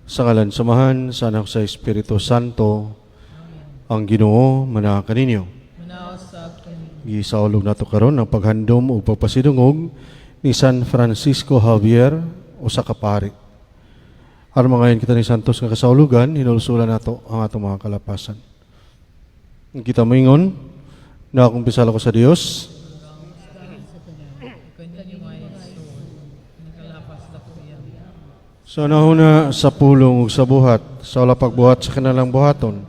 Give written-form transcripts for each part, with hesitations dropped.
Sa ngalan samahan, sa anak sa Espiritu Santo, ang Ginoo managa kaninyo. Gisaulog nato karon ang paghandom o pagpasidungog ni San Francisco Javier o sa kapari. Aron mangayon kita ni Santos nga kasaulugan, hinulsulan nato ang atong mga kalapasan. Kita moingon na akong pisala ko sa Dios. So nahuna sa pulong ug sa buhat, sa wala pagbuhat sa kanalang buhaton,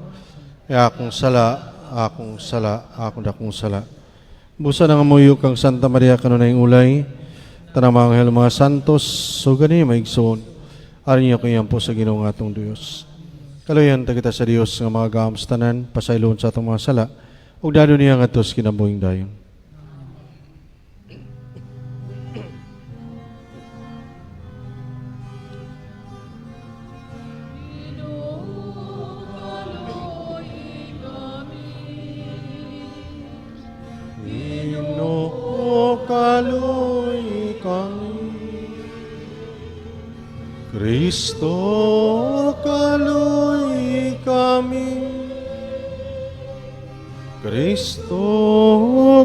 akong sala, akong dakong sala. Busa na nga muyo kang Santa Maria kanunay ulay, tanang mga anghel mga santos, so gani maigsoon, arin niyo kayang po sa Ginoong atong Diyos. Kaluyan ta kita sa Dios nga mga gaamstanan, pasaylon sa atong mga sala, ug dado niya nga tos kinabuhing dayon. Kaluy kami, Kristo, kaluy kami, Kristo,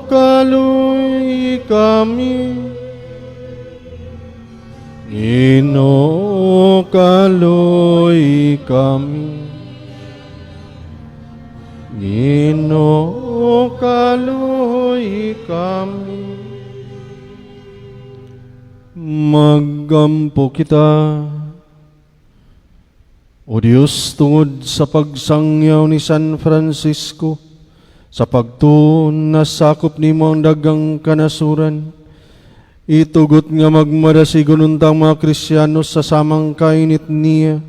kaluy kami, Ginoo, kaluy kami, Ginoo, kaluy kami. Maggampo kita, O Diyos, tungod sa pagsangyaw ni San Francisco, sa pagtuon na sakop nimo ang dagang kanasuran, itugot nga magmadasigon untang mga Kristiyanos sa samang kainit niya,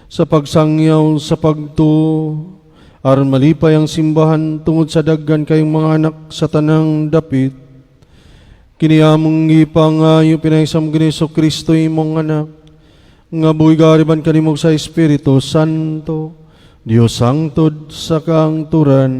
sa pagsangyaw sa pagtuo, aron malipay ang simbahan tungod sa daggan kayong mga anak sa tanang dapit. Kiniamong ipangayo pinaisam Giniso Kristo imong anak, nga buhi gariban kanimog sa Espiritu Santo, Dios sangtod sa kaangturan.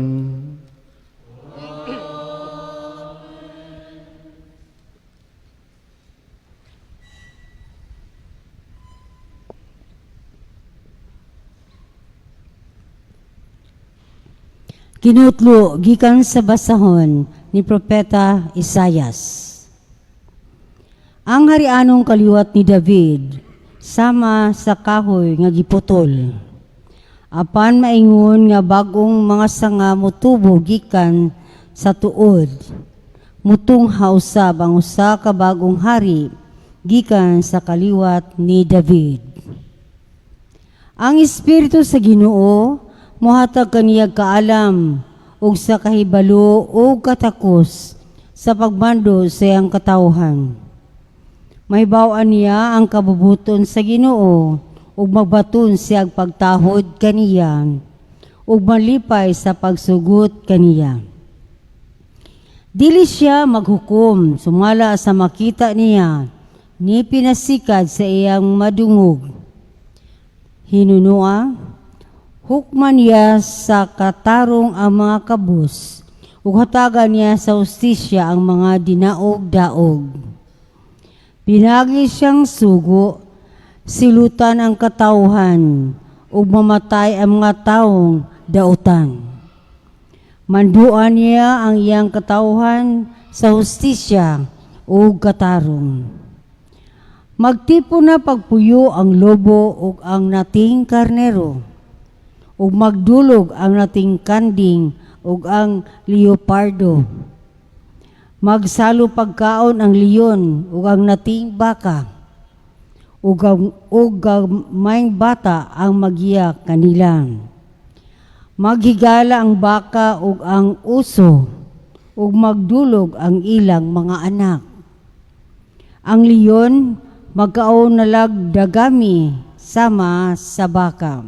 Kinutlo gikan sa basahon ni Propeta Isayas. Ang harianong kaliwat ni David sama sa kahoy nga giputol. Apan maingon nga bagong mga sanga mutubo gikan sa tuod. Mutunghaw usab ang usa ka bagong hari gikan sa kaliwat ni David. Ang Espiritu sa Ginoo mohatag kaniya kaalam ug sa kahibalo ug katakos sa pagmando sa iyang katawhan. Mahibaw-an niya ang kabubuton sa Ginoo ug magbaton siyang pagtahod kaniya ug malipay sa pagsugot kaniya. Dili siya maghukom sumala sa makita niya ni pinasikad sa iyang madungog. Hinunua, hukman niya sa katarong ang mga kabus ug hatagan niya sa hustisya ang mga dinaog-daog. Pinagi siyang sugo, silutan ang katawhan ug mamatay ang mga taong dautan. Manduan niya ang iyang katawhan sa hustisya ug katarong. Magtipo na pagpuyo ang lobo ug ang nating karnero, ug magdulog ang nating kanding ug ang leopardo. Magsalo pagkaon ang leon ug ang nating baka, ug mayng bata ang magiya kanila. Maghigala ang baka ug ang uso, ug magdulog ang ilang mga anak. Ang leon magkaon nalag dagami sama sa baka.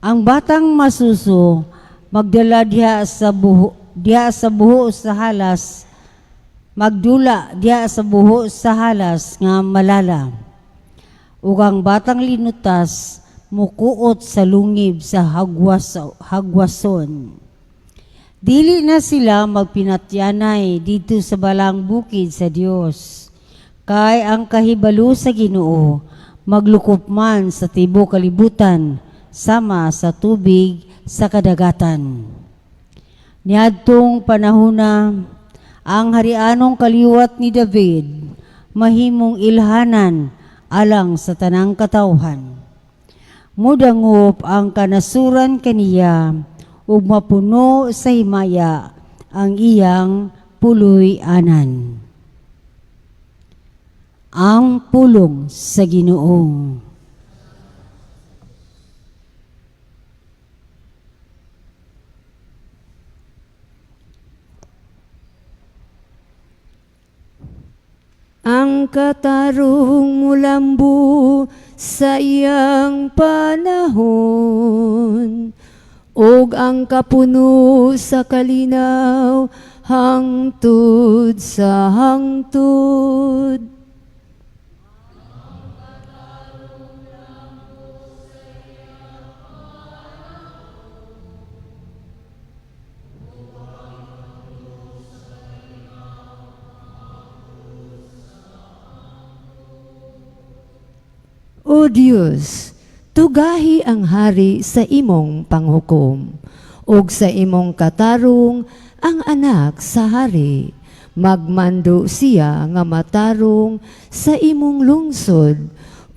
Ang batang masuso magdala diha sa buho sa halas, magdula diha sa buho sa halas nga malala. Ug ang batang linutas mukuot sa lungib sa hagwason. Dili na sila magpinatyanay dito sa balang bukid sa Dios, Kay ang kahibalo sa Ginoo maglukop man sa tibuok kalibutan sama sa tubig sa kadagatan. Niadtong panahona, ang harianong kaliwat ni David mahimong ilhanan alang sa tanang katawhan. Mudangop ang kanasuran kaniya ug mapuno sa himaya ang iyang puloy-anan. Ang pulong sa Ginoo. Ang katarong mulambo sa iyang panahon, ug ang kapuno sa kalinaw hangtod sa hangtod. O Diyos, tugahi ang hari sa imong panghukom, ug sa imong katarong ang anak sa hari. Magmando siya nga matarong sa imong lungsod,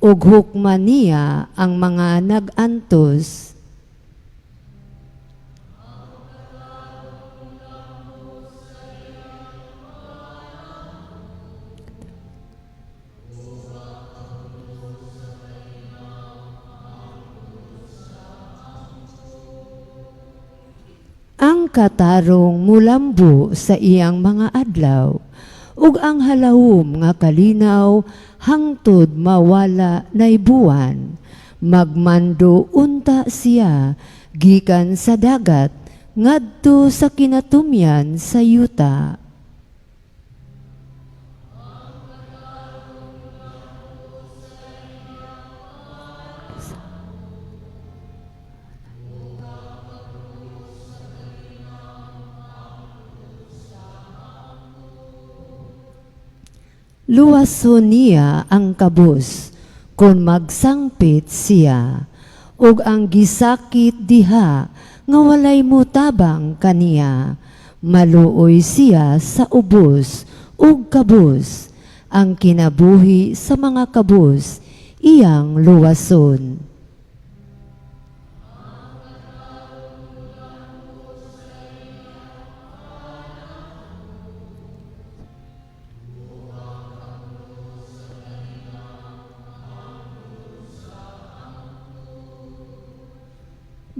ug hukman niya ang mga nag-antos. Ang katarong mulambo sa iyang mga adlaw, ug ang halawom nga kalinaw hangtod mawala nay buwan. Magmando unta siya gikan sa dagat ngadto sa kinatumyan sa yuta. Luwason niya ang kabus, kung magsangpit siya, ug ang gisakit diha, nga walay mutabang kaniya. Maluoy siya sa ubos, ug kabus, ang kinabuhi sa mga kabus, iyang luwason.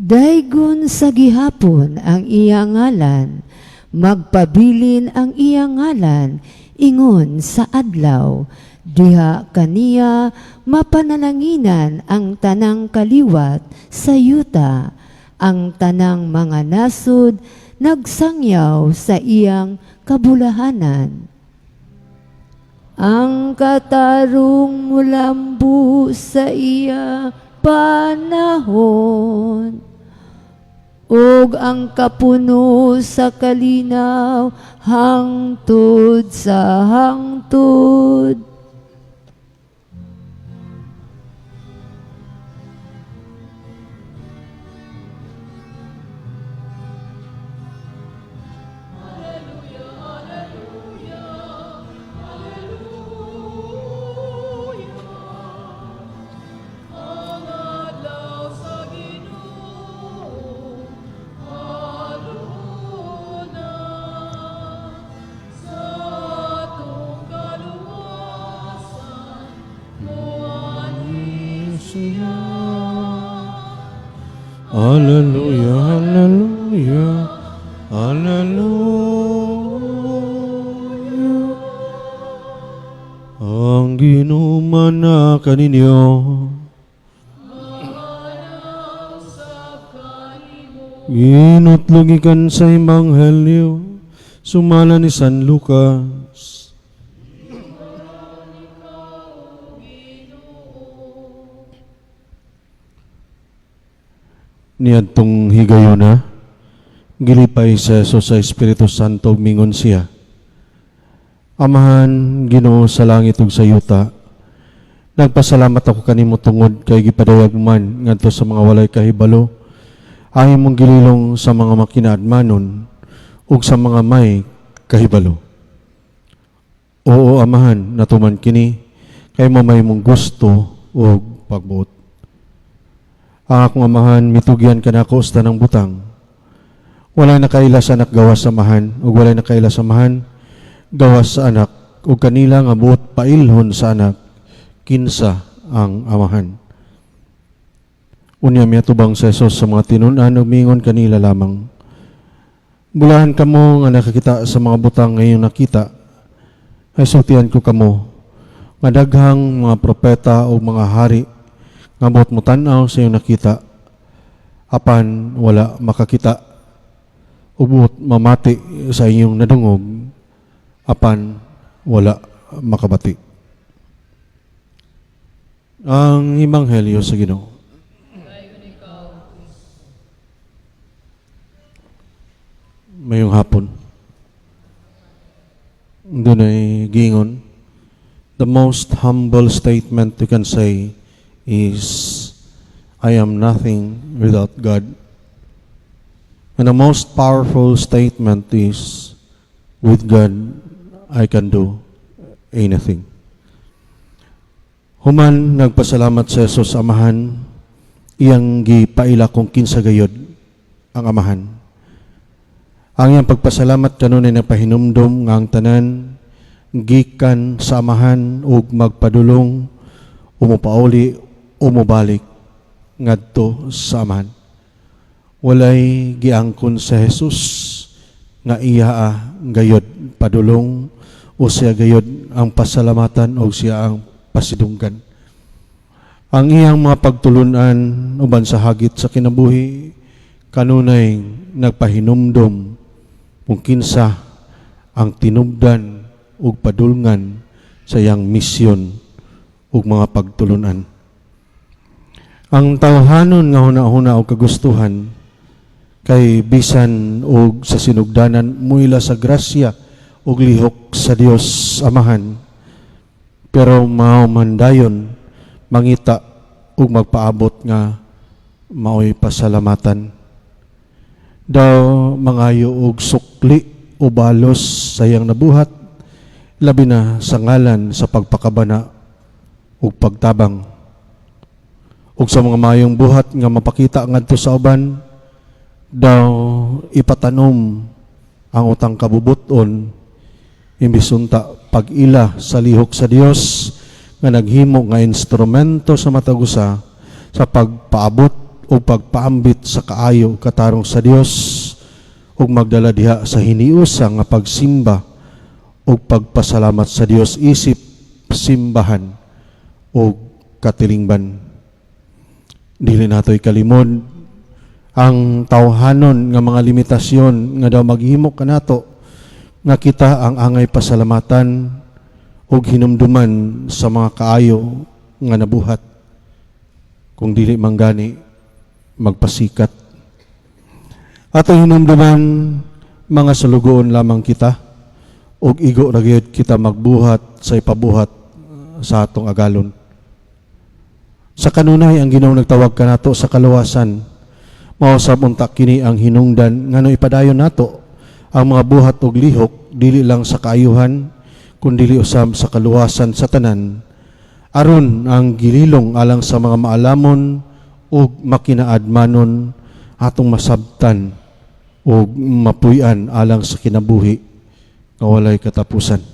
Daygon sa gihapon ang iyang ngalan, magpabilin ang iyang ngalan, ingon sa adlaw. Diha kaniya mapanalanginan ang tanang kaliwat sa yuta, ang tanang mga nasod nagsangyaw sa iyang kabulahanan. Ang katarong mulambo sa iya panahon, ug ang kapuno sa kalinaw hangtod sa hangtod. Hallelujah, hallelujah, hallelujah. Ang ginuman na kaninyo, ginutlog ikan sa Ebanghelyo, sumala ni San Lucas. Niadtong higayon na, gilipay sa Jesus sa Espiritu Santo mingon siya. Amahan, Ginoo sa langit ug sa yuta, nagpasalamat ako kanimo tungod kay gipadayag man ngadto sa mga walay kahibalo, ang imong gililong sa mga makinaadmanon ug sa mga may kahibalo. Oo, Amahan, natuman kini kay mo may mong gusto ug pagbuot. Ang akong Amahan, mitugyan ka nako sa tanang butang. Wala na kaila sa anak gawas sa Amahan ug wala na kaila sa Amahan gawas sa anak ug kanila nga buot pailhon sa anak kinsa ang Amahan. Unya miya tubang sa Jesus sa mga tinun-an ug mingon kanila lamang. Bulahan kamo nga nakakita sa mga butang ngayon nakita, ay sultihan ko kamo nga daghang mga propeta o mga hari nga buot mo tan-aw sa iyong nakita, apan wala makakita o buot mamati sa inyong nadungog, apan wala makabati. Ang Ebanghelyo sa Ginoo. Mayong hapon. Doon ay gingon, the most humble statement you can say is, I am nothing without God. And the most powerful statement is, with God, I can do anything. Human nagpasalamat sa Jesus Amahan, iyang gipaila kung kinsa gayod ang Amahan. Ang iyang pagpasalamat kanunay napahinumdom nga ang tanan gikan sa Amahan ug magpadulong umupauli umubalik ngadto sa Amahan. Walay giangkon sa Jesus nga iya gayod padulong o siya gayod ang pasalamatan o siya ang pasidunggan. Ang iyang mga pagtulunan uban sa hagit sa kinabuhi kanunay nagpahinumdom kung kinsa ang tinubdan ug padulngan sa iyang misyon ug mga pagtulunan. Ang tawhanon nga huna-huna og kagustuhan kay bisan og sa sinugdanan muila sa grasya ug lihok sa Dios Amahan, pero mahumandayon mangita ug magpaabot nga maoy pasalamatan. Daw mangayo og sukli o balos sa iyang nabuhat, labi na sa ngalan sa pagpakabana ug pagtabang. Ug sa mga mayong buhat nga mapakita ngadto sa uban, daw ipatanom ang utang kabubuton, imbis unta pag-ila sa lihok sa Dios nga naghimo nga instrumento sa matagusa sa pagpaabot o pagpaambit sa kaayo katarong sa Dios ug magdala diha sa hiniusa nga pagsimba ug pagpasalamat sa Dios isip simbahan o katilingban. Dili natoy kalimod ang tawhanon nga mga limitasyon nga daw maghimo kanato nga kita ang angay pasalamatan ug hinumduman sa mga kaayo nga nabuhat. Kung dili manggani magpasikat. Ato hinumduman mga salugoon lamang kita ug igo ra gyud kita magbuhat sa ipabuhat sa atong agalon. Sa kanunay ang Ginoo nagtawag kanato sa kaluwasan. Mao sab unta kini ang hinungdan ngano ipadayon nato ang mga buhat ug lihok dili lang sa kaayuhan kundi usab sa kaluwasan sa tanan, aron ang gililong alang sa mga maalamon ug makinaadmanon atong masabtan ug mapuy-an alang sa kinabuhi nga walay katapusan.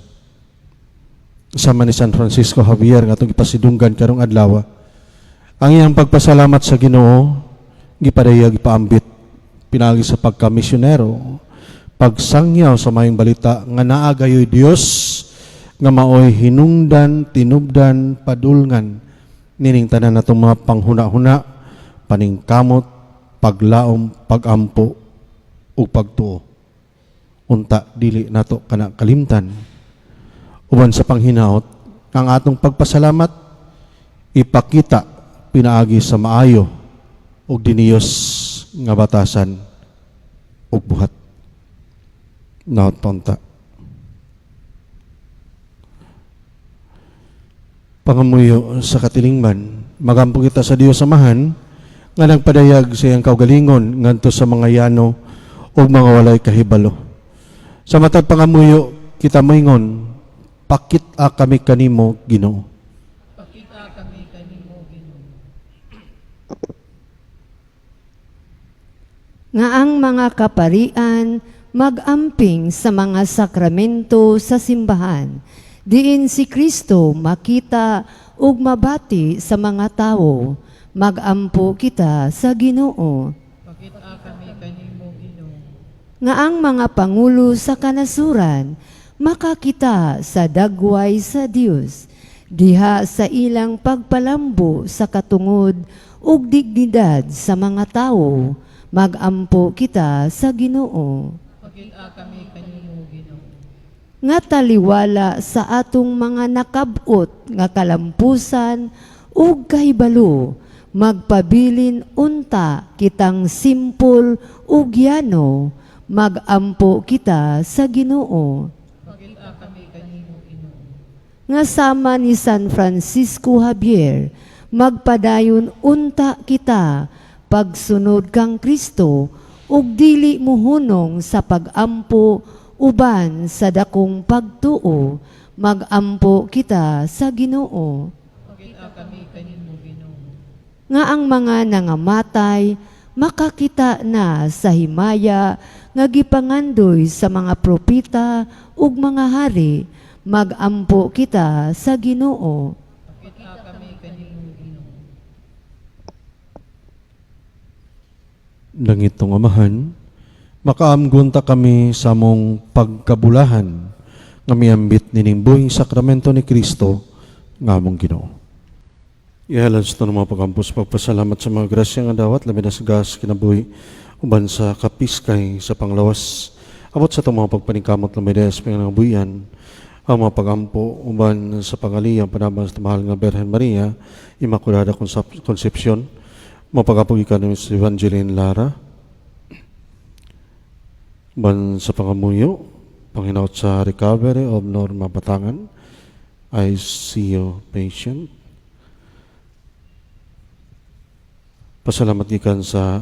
Sama ni San Francisco Javier nga atong ipasidunggan karong adlaw, ang iyang pagpasalamat sa Ginoo gipadayag ipaambit pinagi sa pagkamisyonero, pagsangyaw sa mayong balita nga naa gayoy Dios nga maoy hinungdan, tinubdan, padulngan nining tanan natong mga panghuna-huna, paningkamot, paglaom, pagampo ug pagtuo. Unta dili nato kana kalimtan. Uban sa panghinaot, ang atong pagpasalamat ipakita pinaagi sa maayo ug diniyos nga batasan ug buhat. Naot punta. pangamuyo sa katilingban. Magampo kita sa Dios Amahan, nga nagpadayag sa iyang kaugalingon nganto sa mga yano o mga walay kahibalo. Sa matag pangamuyo, kita moingon, pakit kami kanimo, Ginoo. Pakita kami kanimo, Ginoo. Nga ang mga kaparian magamping sa mga sakramento sa simbahan, diin si Kristo makita ug mabati sa mga tawo, magampo kita sa Ginoo. Pakita kami kanimo, Ginoo. Nga ang mga pangulo sa kanasuran makakita sa dagway sa Dios, diha sa ilang pagpalambo sa katungod ug dignidad sa mga tawo, magampo kita sa Ginoo. Pakita kami kanimo, Ginoo. Nga taliwala sa atong mga nakabot nga kalampusan ug kahibalo, magpabilin unta kitang simpol ug yano, magampo kita sa Ginoo. Pakita kami kanimo, Ginoo. Nga sama ni San Francisco Javier, magpadayon unta kita, pagsunod kang Kristo, ug dili muhunong sa pagampo uban sa dakong pagtuo, magampo kita sa Ginoo. Pakita kami kanimo, Ginoo. Nga ang mga nangamatay makakita na sa himaya nga gipangandoy sa mga propita ug mga hari, magampo kita sa Ginoo. Pakita kami kanimo, Ginoo. Langitong Amahan, makaamgunta kami sa mong pagkabulahan nga miambit nining buhing sakramento ni Kristo nga among Ginoo. Ihalad sa mga pagampos pagpasalamat sa mga grasya nga dawat labi na sa gas kinabuhi uban sa kapiskay sa panglawas. Abot sa itong mga pagpaningkamot labi na sa pangabuhian ang mga pagampo uban sa pangaliyang panabang sa mahal nga Berhen Maria, Immaculada Concepcion, mapagapugikan ni Ms. Evangeline Lara, ban sa pangamuyo, Panginoon sa recovery of Norma Batangan, ICU patient. Pasalamat ikan sa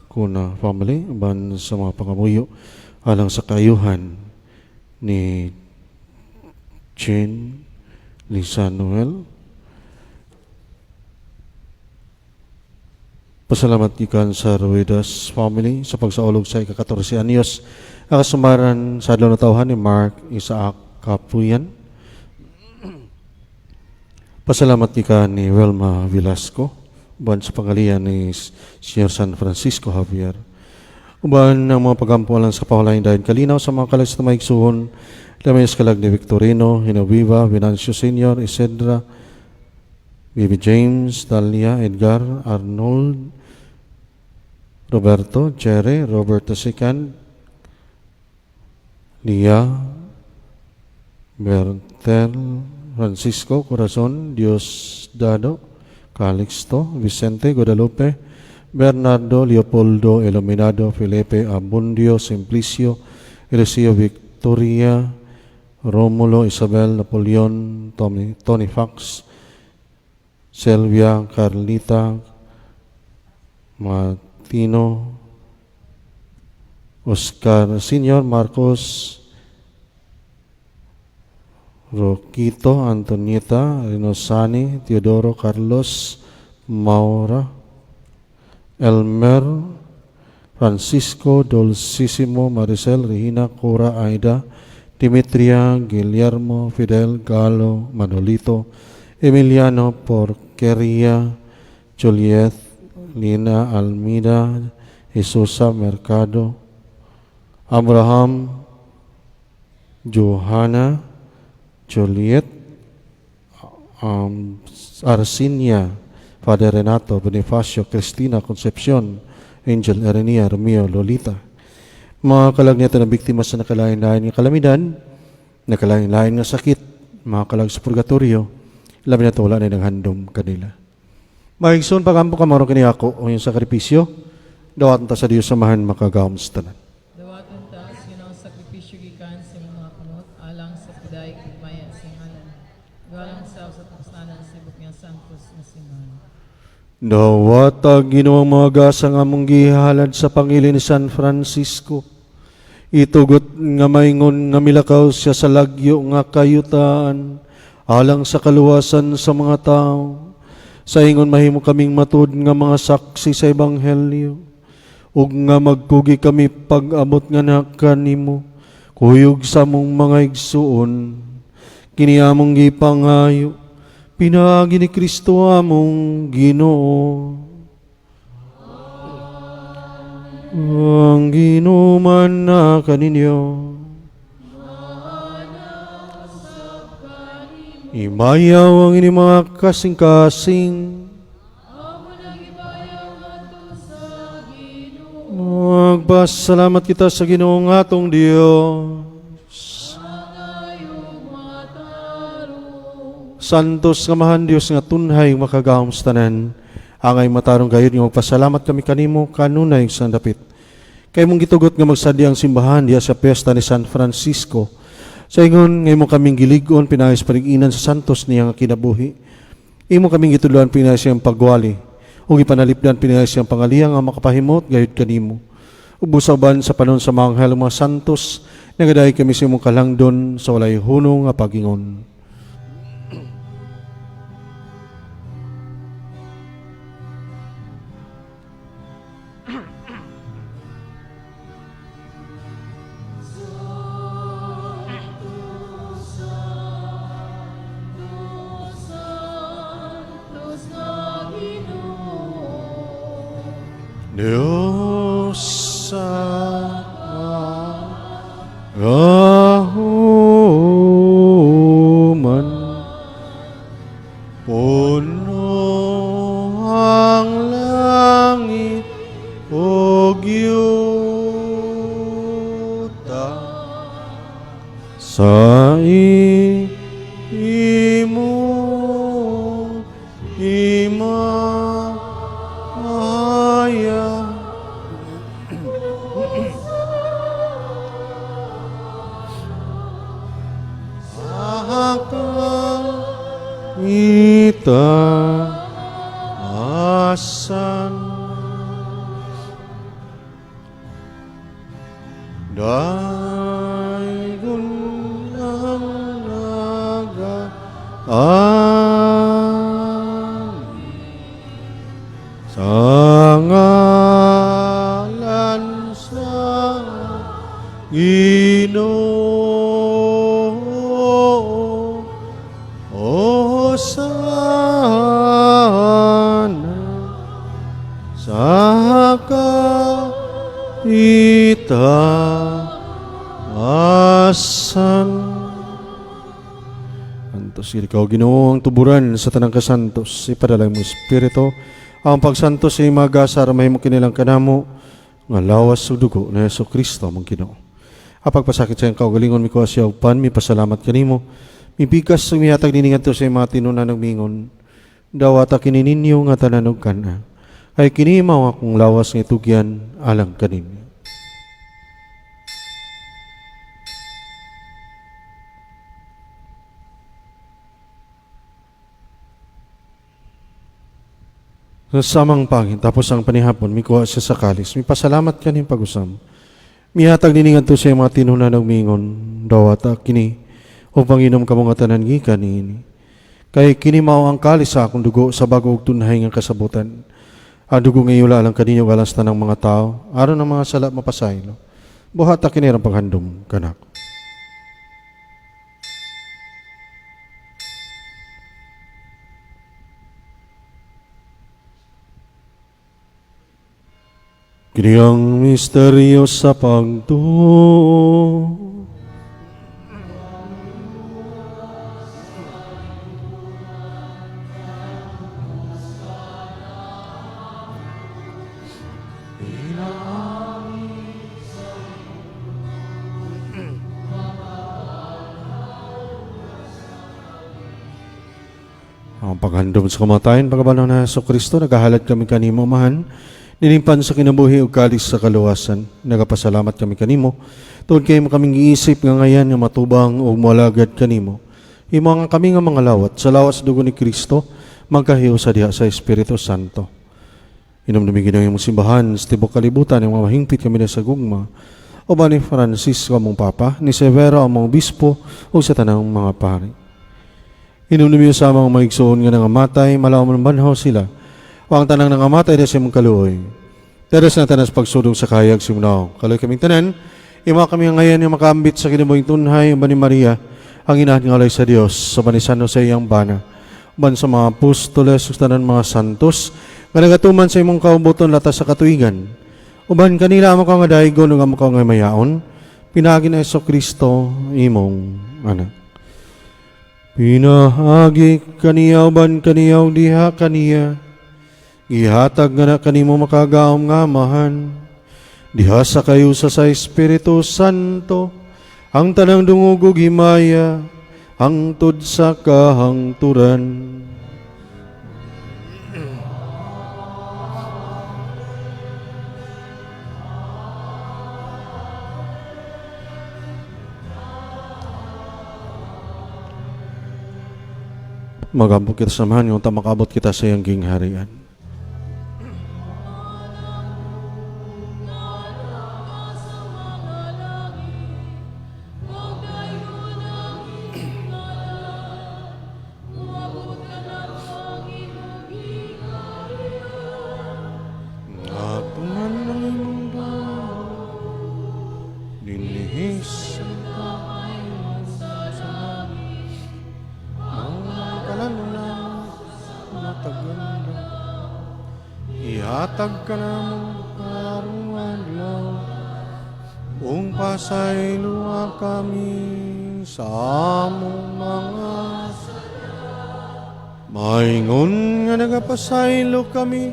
Kuna family, ban sa mga pangamuyo, alang sa kayuhan ni Jane Lisa Noel. Pasalamat ikan sa Ruedas family sa pagsaulog sa ika-14 anyos. Akasumaran sa adlaw na tawhan ni Mark Isaac Kapuyan. Pasalamat ikan ni Welma Velasco. Uban sa pangalian ni Sr. San Francisco Javier. Uban ng mga pagampualan sa pahulayan dahil kalinaw sa mga kalas na maigsuhon. Lamay eskalag ni Victorino, Hinoviva, Venancio Sr., Isedra, Baby James, Dalia, Edgar, Arnold, Roberto, Jerry, Roberto II, Lia, Bertel, Francisco, Corazon, Diosdado, Calixto, Vicente, Guadalupe, Bernardo, Leopoldo, Iluminado, Felipe, Abundio, Simplicio, Eliseo, Victoria, Romulo, Isabel, Napoleon, Tony Fox, Selvia, Carlita, Martino, Oscar Senior, Marcos, Roquito, Antonieta, Rinosani, Teodoro, Carlos, Maura, Elmer, Francisco, Dulcissimo, Maricel, Regina, Cora, Aida, Dimitria, Guillermo, Fidel, Galo, Manolito, Emiliano, Porqueria, Juliet, Lina, Almida, Jesusa, Mercado, Abraham, Johanna, Juliet, Arsinia, Father Renato, Bonifacio, Cristina, Concepcion, Angel, Erenia, Romeo, Lolita. Mga kalagnyatan na biktima sa nakalain-lain ng kalamidad, nakalain-lain ng sakit, mga kalag sa purgatorio, labi na ito wala na naghandom kanila. Mahigsoon pagampo ka marong kiniyako o yung sakripisyo, dawatan ta sa Diyos samahan makagawam sa tanan. Dawaton taas yun ang sakripisyo gikan sa mga kamot, alang sa piday kagmaya sa ngalan. galang sa kasalanan sa ibuk niyang santos na siman. Dawata ginawang mga gasa nga mong gihalad sa Pangilin ni San Francisco. Itugot nga maingon nga milakaw siya sa lagyo nga kayutaan, alang sa kaluwasan sa mga tao. Sa ingon mahimo kaming matud nga mga saksi sa Ebanghelyo, ug nga magkugi kami pag-abot nga na kanimo, kuyog sa mong mga igsuon, kini among gipangayo, pinaagi ni Kristo among Ginoo. Ang ginuman na kaninyo, imayaw ang ini mga kasing-kasing, magpasalamat kita sa Ginoong atong Dios. Santos nga mahan Dios nga tunhay makagahom sa tanan, angay matarong gayud nga magpasalamat kami kanimo kanunay sa dapit. Kay mong gitugot nga magsadi ang simbahan diya sa piyesta ni San Francisco. Sa ingon ngay mo kaming gilig-on pinayos paniginan sa santos niya nga kinabuhi. Imo kaming gituluan pinayos siyang pagwali, ug ipanalipdan pinayos siyang pangaliang nga makapahimot gayud kanimo. Ubusaban sa panon sa mga anghel mga santos, nagadahay kami sa imong kalangdon sa walay hunong nga pagingon. Diyos sa kahuman, puno ang langit o yuta sa imong himaya. Kita asan daygon ang nagaan sa ngalan sa Ginoo. Hosana sa kaitaasan. Antos ikaw Ginoo ang tuburan sa tanang kasantos, ipadala mo Espiritu ang pagsantos sa magasar mahimo kinilang kanamo nga lawas ug dugo na Jesucristo mong Ginoo. Apagpasakit sa iyang kaugalingon mi kuha siya upan, mi pasalamat kanimo. Mibigas sa mihatag niningan to sa mga tinunan ng mingon, dawata kinininyo nga tananog ka na, ay kinimaw akong lawas ng itugyan alang kaninyo. Sa samang pangin, tapos ang panihapon, mikuha siya sa kalis, mi pasalamat kanin pag-usam. Mihatag niningan to sa mga tinunan ng mingon, dawata kini, o Panginom ka mga tanan gikan niini. Kay kinimaw ang kalis sa akong dugo sa bago og tunhay nga kasabutan. Ang dugo nga iyula lang kaninyo galas tanang mga tao, aron ang mga sala mapasaylo. Buhat ta kinirang paghandom kanak. Kiniang misteryo sa pagtuo. Ang paghandom sa kamatayan, pagkabanaw na Jesucristo, nagahalad kami kanimo, mahan, nilimpan sa kinabuhi o kalis sa kaluwasan. Nagapasalamat kami kanimo, tuod kayo kaming iisip nga ngayan nga matubang o malagad kanimo. Imo nga kami nga mga lawat, sa lawas dugo ni Kristo, magkahiyo sa diha sa Espiritu Santo. Inumdumi ginang imong simbahan, sa tibok kalibutan, yung mga mahingpit kami na sa gugma, o ba ni Francisco among Papa, ni Severo among Bispo, o sa tanang mga pari. Inumdumi sa amang maigsoon nga nangamatay, malaw man banhaw sila, o ang tanang nangamatay na sa imong kaluoy. Teres na tanas pagsudong sa kayag simunaw. Kaloy kaming tanan, ima kami ngayon yung makaambit sa kinabuhing tunhay, ba ni Maria, ang inahan ngalay sa Dios, sa ba ni San Jose iyang bana, ban sa mga apostoles, sa tanan mga santos, nga nagatuman sa imong kaubuton latas sa katuigan. Uban kanila amo ka nga daigon, amo ka nga mayaon, pinagi na Hesus Kristo, imong anak. Pinahagi kaniya, uban kaniyaw diha kaniya, gihatag nga na kanimo makagaom nga amahan, diha sa kayo sa Espiritu Santo, ang tanang dungog himaya, hangtod sa kahangturan. Magambok kita samahan yung tamakabot kita sa iyang gingharian. Atuman ng imong bawa, dinihis ihatag ka namang karuan lang, kung pasayloa kami sa among mga maingon nga nagapasaylo kami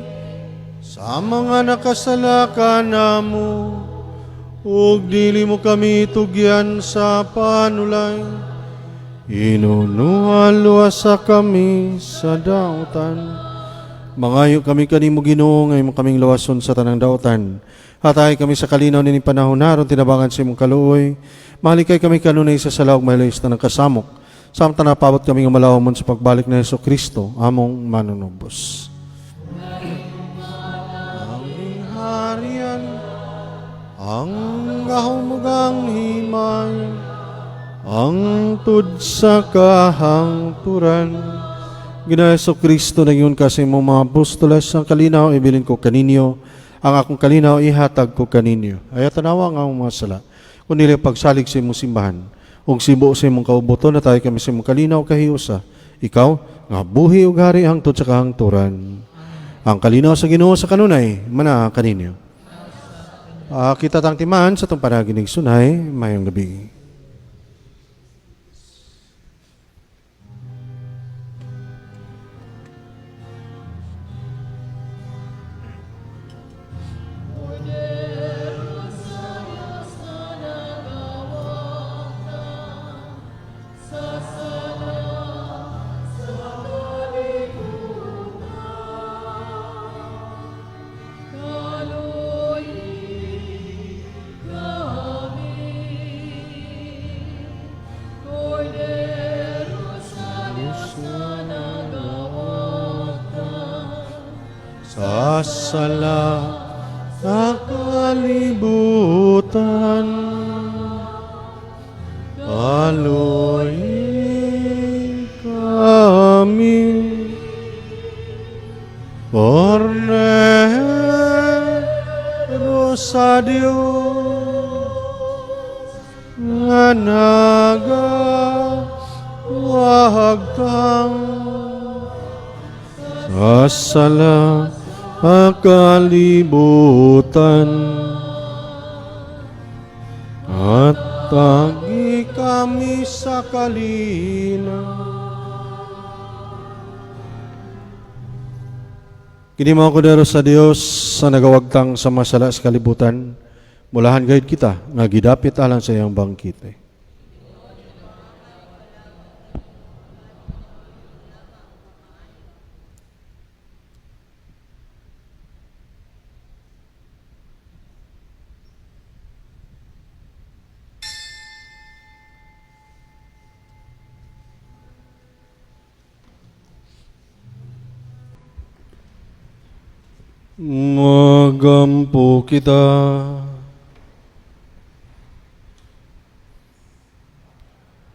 sa mga nakasalakan namo, ug dili mo kami tugyan sa panulay, inunuhalwa kami sa dautan. Mangayo kami kanimo Ginoo, ngayon kaming lawason sa tanang daotan. Hatay kami sa kalinaw ni panahon naron tinabangan sa imong kaluoy. Mahalikay kami kanunay sa salaog mahilis na nagkasamok. Samtang napabot kami nga malawamon sa pagbalik na Hesus Kristo, among manunubos. Ang harian, ang gahumugang himay, ang tud sa kahangturan. Ginoong Hesus Kristo na yun kasi mong mga apostoles, ang kalinaw ibilin ko kaninyo, ang akong kalinaw ihatag ko kaninyo. Ay tanawa nga ang mga sala. Kung nila pagsalig sa imong simbahan, ug sibo sa imong kauboton na tayo kami sa imong kalinaw kahiusa. Ikaw, nga buhi ug hari hangtod sa kahangturan. Ang kalinaw sa Ginoo sa kanunay, mana kaninyo. Kita tang timaan sa itong panaginig sunay, mayong gabi. Sa sala sa kalibutan, aloy kami, Cordero sa Diyos, nga nagawagtang sa sala kalibutan, at tagi kami sa kalina. Kini mga Cordero sa Dios sa nagawagtang sa masala sa kalibutan, mulahan gayud kita nga gidapit alang sa iyang bangkite. Magampo kita.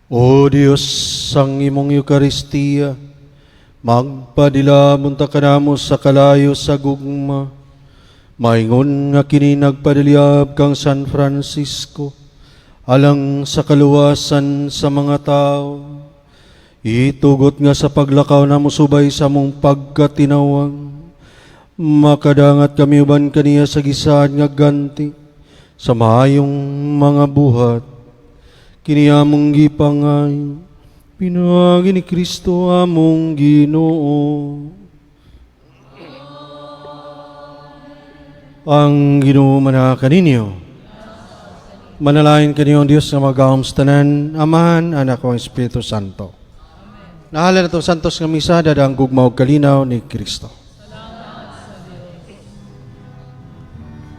O Diyos, sang imong Eukaristiya, magpadila munta kanamo sa kalayo sa gugma. Maingon nga kini nagpadilyab kang San Francisco, alang sa kaluwasan sa mga tao. Itugot nga sa paglakaw na musubay sa mong pagkatinawang. Makadangat kami uban kaniya sa gisaan nga ganti, sa mayong mga buhat. Kiniamong gipangay, pinagi ni Kristo among Ginoo. Ang Ginoo manaka ninyo. Manalain kaniyo ang Diyos nga magahom sa tanan, Amahan, Anak o Espiritu Santo. Nahala na itong santos nga misa, dadang gugma o kalinaw ni Kristo.